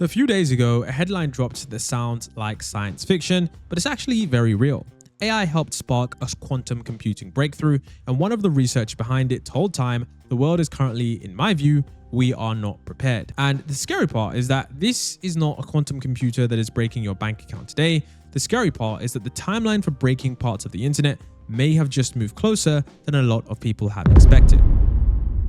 So a few days ago, a headline dropped that sounds like science fiction, but it's actually very real. AI helped spark a quantum computing breakthrough, and one of the research behind it told Time the world is currently, in my view, we are not prepared. And the scary part is that this is not a quantum computer that is breaking your bank account today. The scary part is that the timeline for breaking parts of the internet may have just moved closer than a lot of people have expected.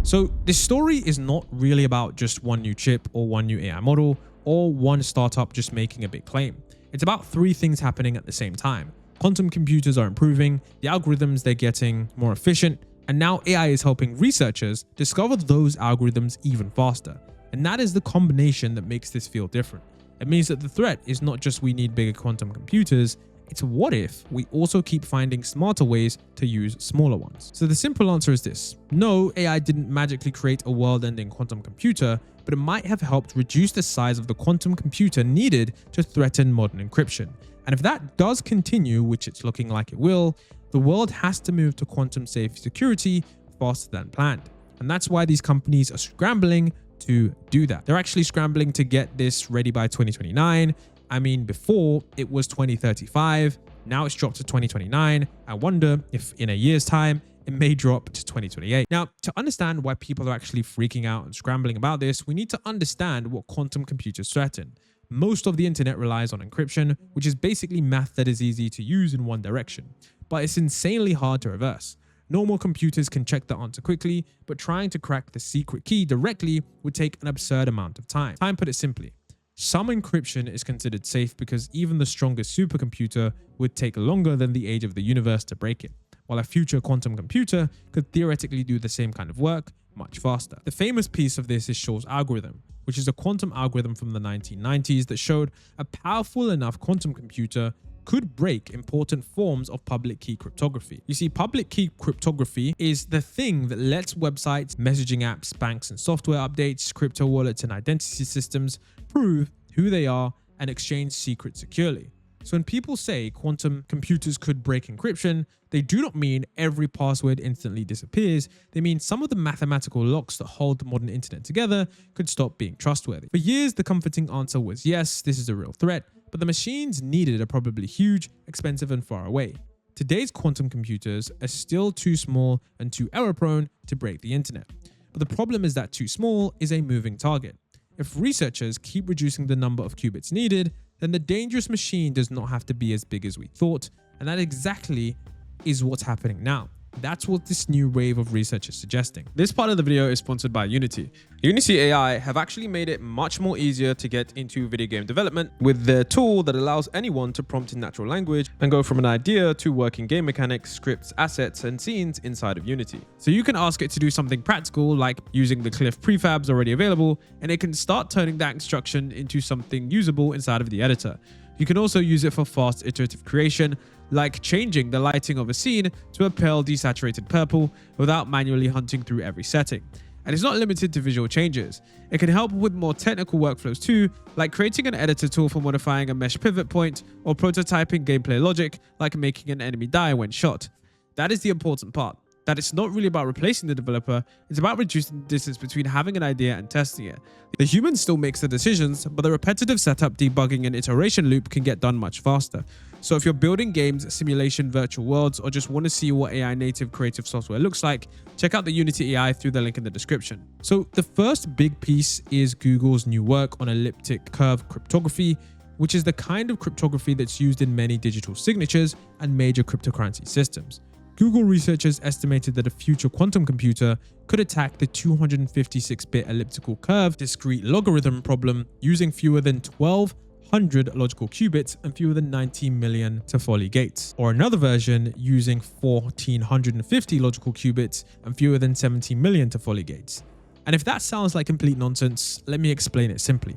So this story is not really about just one new chip or one new AI model or one startup just making a big claim. It's about three things happening at the same time. Quantum computers are improving, the algorithms they're getting more efficient, and now AI is helping researchers discover those algorithms even faster. And that is the combination that makes this feel different. It means that the threat is not just we need bigger quantum computers, it's what if we also keep finding smarter ways to use smaller ones. So the simple answer is this. No, AI didn't magically create a world-ending quantum computer, but it might have helped reduce the size of the quantum computer needed to threaten modern encryption. And if that does continue, which it's looking like it will, the world has to move to quantum safe security faster than planned. And that's why these companies are scrambling to do that. They're actually scrambling to get this ready by 2029. I mean, before it was 2035, now it's dropped to 2029. I wonder if in a year's time, it may drop to 2028. Now, to understand why people are actually freaking out and scrambling about this, we need to understand what quantum computers threaten. Most of the internet relies on encryption, which is basically math that is easy to use in one direction, but it's insanely hard to reverse. Normal computers can check the answer quickly, but trying to crack the secret key directly would take an absurd amount of time. Time put it simply. Some encryption is considered safe because even the strongest supercomputer would take longer than the age of the universe to break it, while a future quantum computer could theoretically do the same kind of work much faster. The famous piece of this is Shor's algorithm, which is a quantum algorithm from the 1990s that showed a powerful enough quantum computer could break important forms of public key cryptography. You see, public key cryptography is the thing that lets websites, messaging apps, banks and software updates, crypto wallets and identity systems prove who they are and exchange secrets securely. So when people say quantum computers could break encryption, they do not mean every password instantly disappears. They mean some of the mathematical locks that hold the modern internet together could stop being trustworthy. For years, the comforting answer was yes, this is a real threat, but the machines needed are probably huge, expensive, and far away. Today's quantum computers are still too small and too error-prone to break the internet. But the problem is that too small is a moving target. If researchers keep reducing the number of qubits needed, then the dangerous machine does not have to be as big as we thought, and that exactly is what's happening now. That's what this new wave of research is suggesting. This part of the video is sponsored by Unity. Unity AI have actually made it much more easier to get into video game development with their tool that allows anyone to prompt in natural language and go from an idea to working game mechanics, scripts, assets, and scenes inside of Unity. So you can ask it to do something practical like using the Cliff prefabs already available, and it can start turning that instruction into something usable inside of the editor. You can also use it for fast iterative creation, like changing the lighting of a scene to a pale desaturated purple without manually hunting through every setting. And it's not limited to visual changes. It can help with more technical workflows too, like creating an editor tool for modifying a mesh pivot point or prototyping gameplay logic, like making an enemy die when shot. That is the important part. That it's not really about replacing the developer, it's about reducing the distance between having an idea and testing it. The human still makes the decisions, but the repetitive setup, debugging, and iteration loop can get done much faster. So if you're building games, simulation, virtual worlds, or just want to see what AI native creative software looks like, check out the Unity AI through the link in the description. So the first big piece is Google's new work on elliptic curve cryptography, which is the kind of cryptography that's used in many digital signatures and major cryptocurrency systems. Google researchers estimated that a future quantum computer could attack the 256-bit elliptical curve discrete logarithm problem using fewer than 1,200 logical qubits and fewer than 90 million Toffoli gates, or another version using 1,450 logical qubits and fewer than 70 million Toffoli gates. And if that sounds like complete nonsense, let me explain it simply.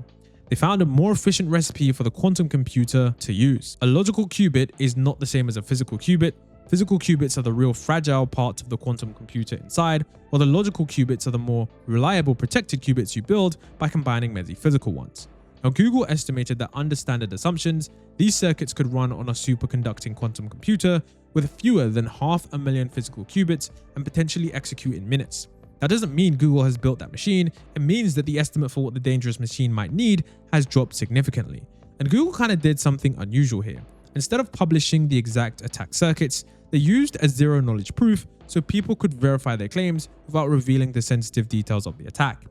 They found a more efficient recipe for the quantum computer to use. A logical qubit is not the same as a physical qubit. Physical qubits are the real fragile parts of the quantum computer inside, while the logical qubits are the more reliable protected qubits you build by combining many physical ones. Now, Google estimated that under standard assumptions, these circuits could run on a superconducting quantum computer with fewer than 500,000 physical qubits and potentially execute in minutes. That doesn't mean Google has built that machine. It means that the estimate for what the dangerous machine might need has dropped significantly. And Google kind of did something unusual here. Instead of publishing the exact attack circuits, they used a zero-knowledge proof so people could verify their claims without revealing the sensitive details of the attack.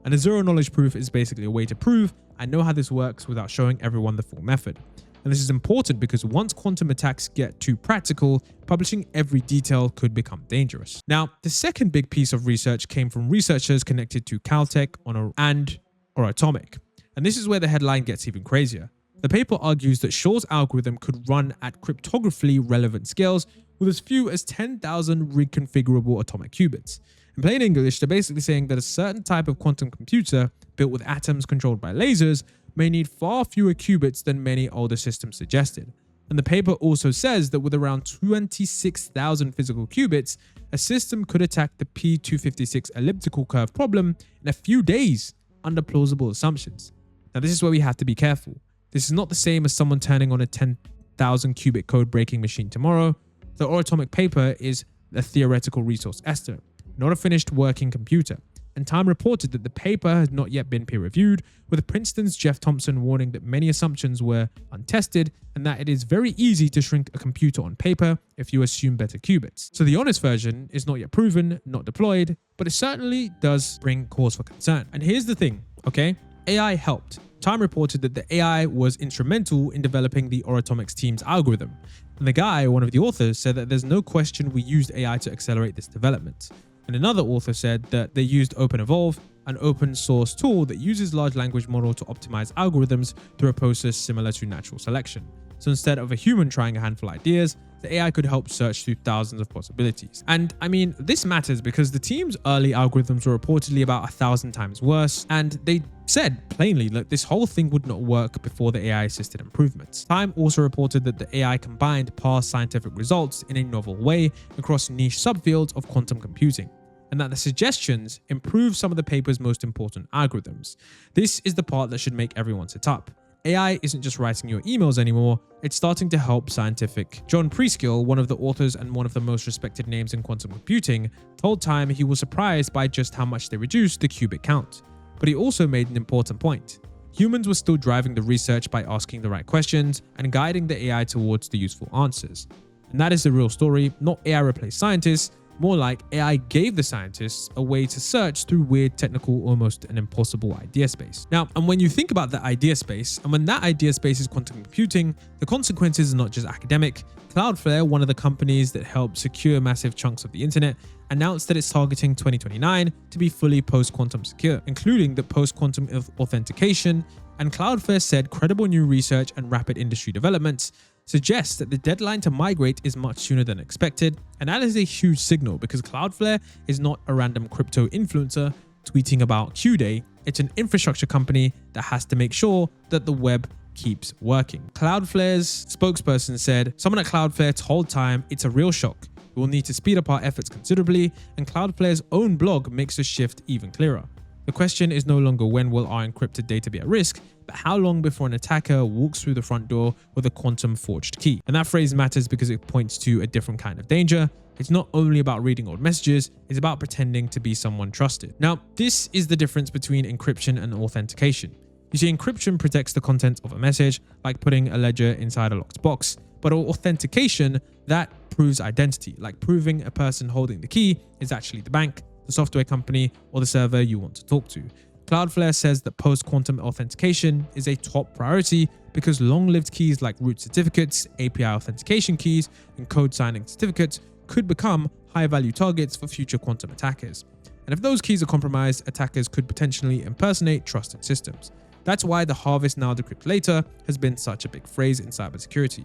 And a zero-knowledge proof is basically a way to prove I know how this works without showing everyone the full method. And this is important because once quantum attacks get too practical, publishing every detail could become dangerous. Now, the second big piece of research came from researchers connected to Caltech and Atomic. And this is where the headline gets even crazier. The paper argues that Shor's algorithm could run at cryptographically relevant scales with as few as 10,000 reconfigurable atomic qubits. In plain English, they're basically saying that a certain type of quantum computer built with atoms controlled by lasers may need far fewer qubits than many older systems suggested. And the paper also says that with around 26,000 physical qubits, a system could attack the P256 elliptical curve problem in a few days under plausible assumptions. Now, this is where we have to be careful. This is not the same as someone turning on a 10,000 qubit code breaking machine tomorrow. The Atomic paper is a theoretical resource estimate, not a finished working computer. And Time reported that the paper has not yet been peer-reviewed, with Princeton's Jeff Thompson warning that many assumptions were untested and that it is very easy to shrink a computer on paper if you assume better qubits. So the honest version is not yet proven, not deployed, but it certainly does bring cause for concern. And here's the thing, okay? AI helped. Time reported that the AI was instrumental in developing the Atomics team's algorithm. And the guy, one of the authors, said that there's no question we used AI to accelerate this development. And another author said that they used OpenEvolve, an open source tool that uses large language model to optimize algorithms through a process similar to natural selection. So instead of a human trying a handful of ideas, the AI could help search through thousands of possibilities. And I mean, this matters because the team's early algorithms were reportedly about 1,000 times worse, and they said plainly that this whole thing would not work before the AI-assisted improvements. Time also reported that the AI combined past scientific results in a novel way across niche subfields of quantum computing, and that the suggestions improve some of the paper's most important algorithms. This is the part that should make everyone sit up. AI isn't just writing your emails anymore, it's starting to help scientific. John Preskill, one of the authors and one of the most respected names in quantum computing, told Time he was surprised by just how much they reduced the qubit count. But he also made an important point. Humans were still driving the research by asking the right questions and guiding the AI towards the useful answers. And that is the real story, not AI replaced scientists, more like AI gave the scientists a way to search through weird, technical, almost an impossible idea space. Now, and when you think about the idea space, and when that idea space is quantum computing, the consequences are not just academic. Cloudflare, one of the companies that helped secure massive chunks of the internet, announced that it's targeting 2029 to be fully post-quantum secure, including the post-quantum authentication. And Cloudflare said credible new research and rapid industry developments suggests that the deadline to migrate is much sooner than expected, and that is a huge signal because Cloudflare is not a random crypto influencer tweeting about Q-Day. It's an infrastructure company that has to make sure that the web keeps working. Cloudflare's spokesperson said, "Someone at Cloudflare told Time it's a real shock. We will need to speed up our efforts considerably, and Cloudflare's own blog makes the shift even clearer. The question is no longer when will our encrypted data be at risk, but how long before an attacker walks through the front door with a quantum forged key." And that phrase matters because it points to a different kind of danger. It's not only about reading old messages, it's about pretending to be someone trusted. Now, this is the difference between encryption and authentication. You see, encryption protects the content of a message, like putting a ledger inside a locked box. But authentication, that proves identity, like proving a person holding the key is actually the bank, the software company, or the server you want to talk to. Cloudflare says that post-quantum authentication is a top priority because long-lived keys like root certificates, API authentication keys, and code signing certificates could become high-value targets for future quantum attackers. And if those keys are compromised, attackers could potentially impersonate trusted systems. That's why the harvest now, decrypt later has been such a big phrase in cybersecurity.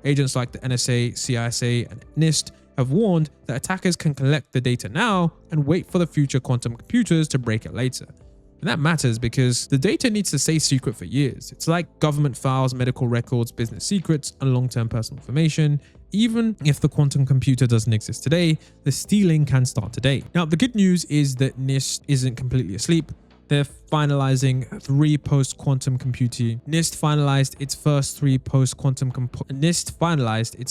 Agents like the NSA, CISA, and NIST have warned that attackers can collect the data now and wait for the future quantum computers to break it later. And that matters because the data needs to stay secret for years. It's like government files, medical records, business secrets, and long-term personal information. Even if the quantum computer doesn't exist today, the stealing can start today. Now, the good news is that NIST isn't completely asleep. They're finalizing NIST finalized its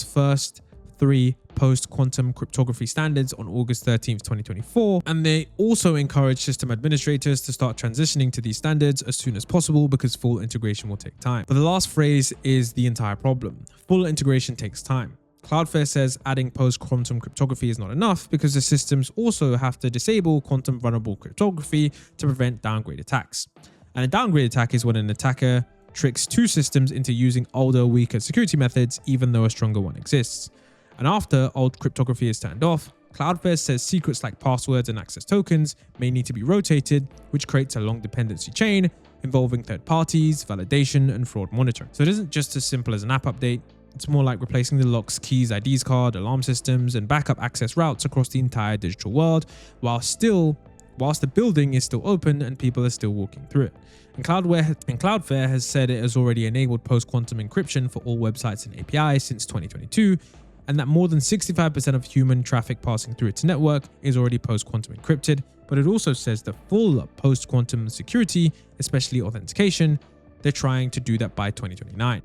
first 3 post-quantum cryptography standards on August 13th, 2024. And they also encourage system administrators to start transitioning to these standards as soon as possible because full integration will take time. But the last phrase is the entire problem. Full integration takes time. Cloudflare says adding post-quantum cryptography is not enough because the systems also have to disable quantum vulnerable cryptography to prevent downgrade attacks. And a downgrade attack is when an attacker tricks two systems into using older, weaker security methods even though a stronger one exists. And after old cryptography is turned off, Cloudflare says secrets like passwords and access tokens may need to be rotated, which creates a long dependency chain involving third parties, validation, and fraud monitoring. So it isn't just as simple as an app update. It's more like replacing the locks, keys, IDs card, alarm systems, and backup access routes across the entire digital world, whilst the building is still open and people are still walking through it. And Cloudflare has said it has already enabled post-quantum encryption for all websites and APIs since 2022, and that more than 65% of human traffic passing through its network is already post-quantum encrypted. But it also says the full post-quantum security, especially authentication, they're trying to do that by 2029.